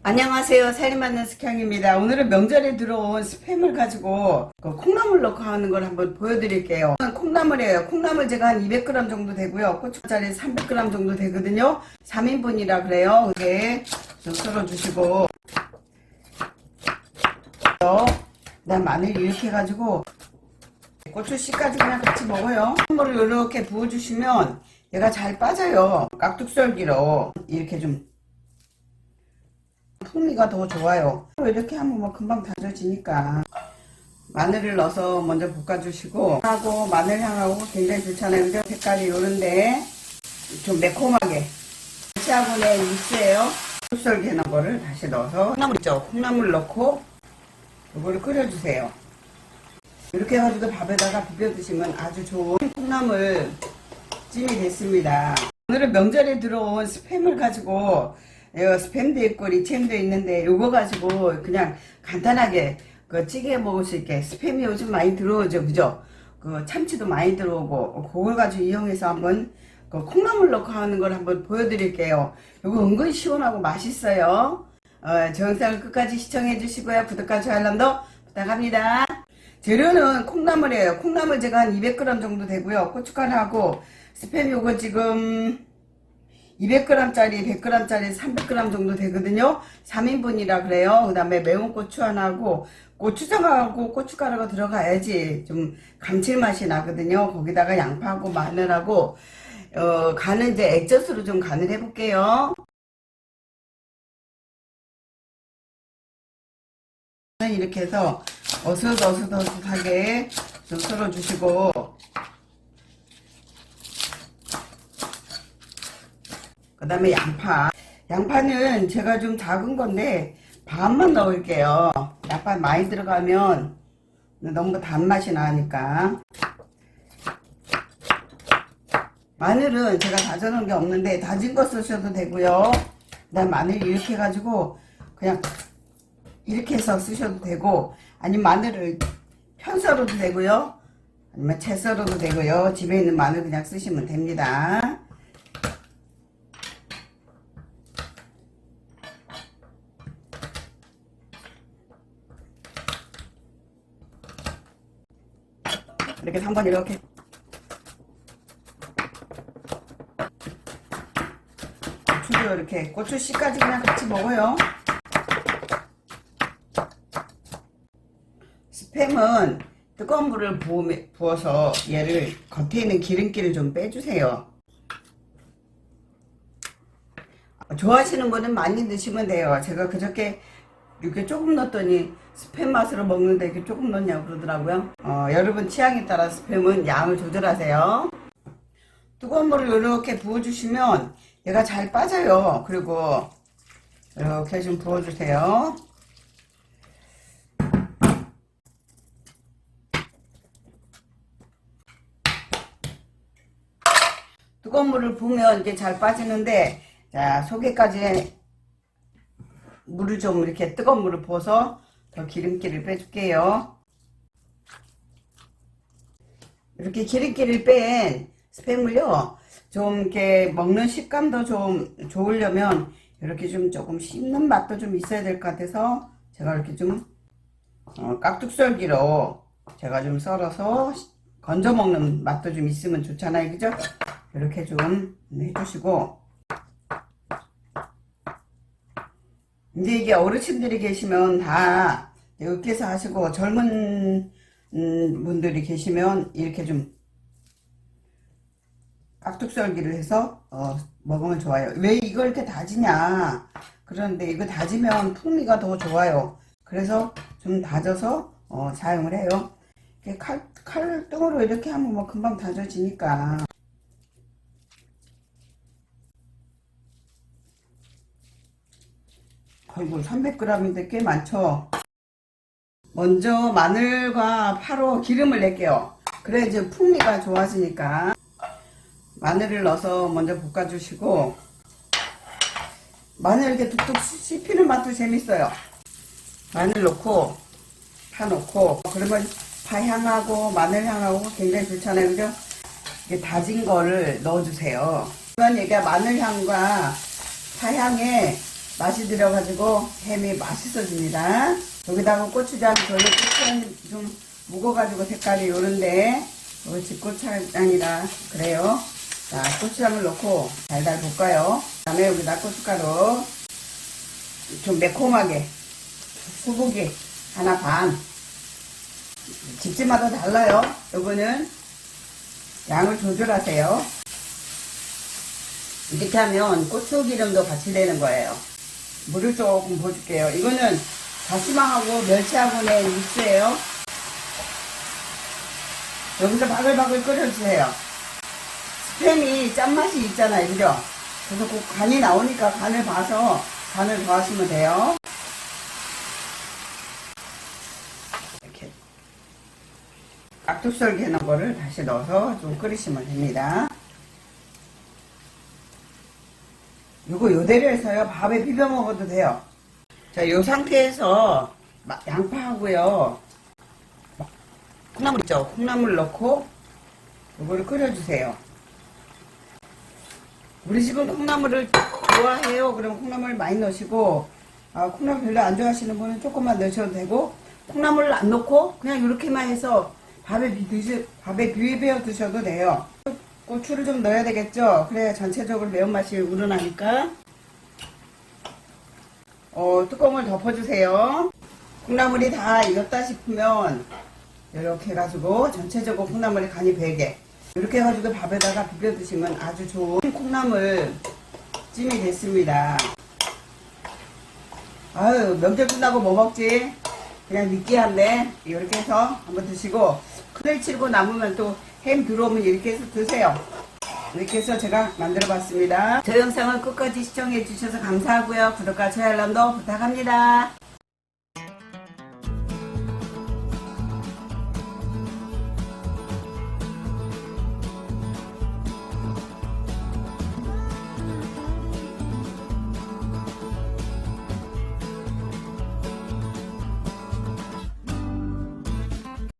안녕하세요. 살림하는 스캉입니다. 오늘은 명절에 들어온 스팸을 가지고 콩나물 넣고 하는 걸 한번 보여드릴게요. 콩나물이에요. 콩나물 제가 한 200g 정도 되고요. 고춧가루 300g 정도 되거든요. 3인분이라 그래요. 이렇게 좀 썰어주시고, 그다음 마늘 이렇게 해가지고 고추씨까지 그냥 같이 먹어요. 콩나물을 이렇게 부어주시면 얘가 잘 빠져요. 깍둑썰기로 이렇게 좀 풍미가 더 좋아요. 이렇게 하면 뭐 금방 다져지니까. 마늘을 넣어서 먼저 볶아주시고, 하고 마늘향하고 굉장히 좋잖아요. 그죠? 색깔이 요런데 좀 매콤하게 같이 하고 낸 육수예요. 썰기 해놓은 거를 다시 넣어서 콩나물 있죠? 콩나물 넣고 이거를 끓여주세요. 이렇게 해가지고 밥에다가 비벼 드시면 아주 좋은 콩나물 찜이 됐습니다. 오늘은 명절에 들어온 스팸을 가지고 스팸도 있고 리챔도 있는데 요거 가지고 그냥 간단하게 그 찌개 먹을 수 있게, 스팸이 요즘 많이 들어오죠, 그죠? 그 참치도 많이 들어오고 그걸 가지고 이용해서 한번 그 콩나물 넣고 하는 걸 한번 보여드릴게요. 요거 은근히 시원하고 맛있어요. 저 영상을 끝까지 시청해 주시고요. 구독과 좋아요도 부탁합니다. 재료는 콩나물이에요. 콩나물 제가 한 200g 정도 되고요. 고춧가루하고 스팸 요거 지금 200g짜리, 100g짜리 300g 정도 되거든요. 3인분이라 그래요. 그 다음에 매운 고추 하나하고 고추장하고 고춧가루가 들어가야지 좀 감칠맛이 나거든요. 거기다가 양파하고 마늘하고 간은 이제 액젓으로 좀 간을 해볼게요. 이렇게 해서 어슷어슷하게 좀 썰어주시고, 그 다음에 양파는 제가 좀 작은 건데 반만 넣을게요. 양파 많이 들어가면 너무 단맛이 나니까. 마늘은 제가 다져놓은 게 없는데 다진 거 쓰셔도 되고요. 그 다음 마늘 이렇게 해가지고 그냥 이렇게 해서 쓰셔도 되고, 아니면 마늘을 편 썰어도 되고요, 아니면 채 썰어도 되고요. 집에 있는 마늘 그냥 쓰시면 됩니다. 이렇게 한번 이렇게 고추도 이렇게 고추씨까지 그냥 같이 먹어요. 스팸은 뜨거운 물을 부어서 얘를 겉에 있는 기름기를 좀 빼주세요. 좋아하시는 분은 많이 넣으시면 돼요. 제가 그저께 이렇게 조금 넣었더니 스팸 맛으로 먹는데 이렇게 조금 넣냐고 그러더라고요. 여러분 취향에 따라 스팸은 양을 조절하세요. 뜨거운 물을 이렇게 부어주시면 얘가 잘 빠져요. 그리고 이렇게 좀 부어주세요. 뜨거운 물을 부으면 이게 잘 빠지는데, 자, 속에까지 물을 좀 이렇게 뜨거운 물을 부어서 더 기름기를 빼줄게요. 이렇게 기름기를 뺀 스팸을요, 좀 이렇게 먹는 식감도 좀 좋으려면 이렇게 좀 조금 씹는 맛도 좀 있어야 될 것 같아서 제가 이렇게 좀 깍둑썰기로 제가 좀 썰어서 건져 먹는 맛도 좀 있으면 좋잖아요, 그죠? 이렇게 좀 해주시고, 이제 이게 어르신들이 계시면 다 이렇게 해서 하시고, 젊은 분들이 계시면 이렇게 좀 깍둑썰기를 해서 먹으면 좋아요. 왜 이걸 이렇게 다지냐 그러는데, 이거 다지면 풍미가 더 좋아요. 그래서 좀 다져서 사용을 해요. 이렇게 칼등으로 이렇게 하면 뭐 금방 다져지니까. 아이고, 300g인데 꽤 많죠. 먼저 마늘과 파로 기름을 낼게요. 그래 이제 풍미가 좋아지니까. 마늘을 넣어서 먼저 볶아주시고, 마늘 이렇게 툭툭 씹히는 맛도 재밌어요. 마늘 넣고 파 넣고, 그러면 파향하고 마늘향하고 굉장히 좋잖아요, 그죠? 이게 다진 거를 넣어주세요. 그러면 얘가 마늘향과 파향에 맛이 들어가지고 햄이 맛있어집니다. 여기다가 고추장, 저는 고추장이 좀 묵어가지고 색깔이 요런데 이거 집고추장이라 그래요. 자, 고추장을 넣고 달달 볶아요. 그 다음에 여기다 고춧가루 좀 매콤하게 소고기 하나 반. 집집마다 달라요. 요거는 양을 조절하세요. 이렇게 하면 고추기름도 같이 되는 거예요. 물을 조금 부어줄게요. 이거는 다시마하고 멸치하고 낸 육수예요. 여기서 바글바글 끓여주세요. 스팸이 짠맛이 있잖아요. 그죠? 그래서 그 간이 나오니까 간을 봐서 간을 더하시면 돼요. 이렇게 깍둑썰기 해놓은 거를 다시 넣어서 좀 끓이시면 됩니다. 요거 요대로 해서요 밥에 비벼 먹어도 돼요. 자, 요 상태에서 양파하고요 콩나물 있죠? 콩나물 넣고 요거를 끓여주세요. 우리 집은 콩나물을 좋아해요. 그럼 콩나물 많이 넣으시고, 콩나물 별로 안 좋아하시는 분은 조금만 넣으셔도 되고, 콩나물을 안 넣고 그냥 이렇게만 해서 밥에 비벼 드셔도 돼요. 고추를 좀 넣어야 되겠죠? 그래야 전체적으로 매운맛이 우러나니까. 뚜껑을 덮어주세요. 콩나물이 다 익었다 싶으면 이렇게 해가지고 전체적으로 콩나물이 간이 배게 이렇게 해가지고 밥에다가 비벼 드시면 아주 좋은 콩나물 찜이 됐습니다. 아유, 명절 끝나고 뭐 먹지? 그냥 느끼한데 이렇게 해서 한번 드시고, 큰일 치고 남으면 또 햄 들어오면 이렇게 해서 드세요. 이렇게 해서 제가 만들어 봤습니다. 저 영상을 끝까지 시청해 주셔서 감사하고요. 구독과 좋아요 알람도 부탁합니다.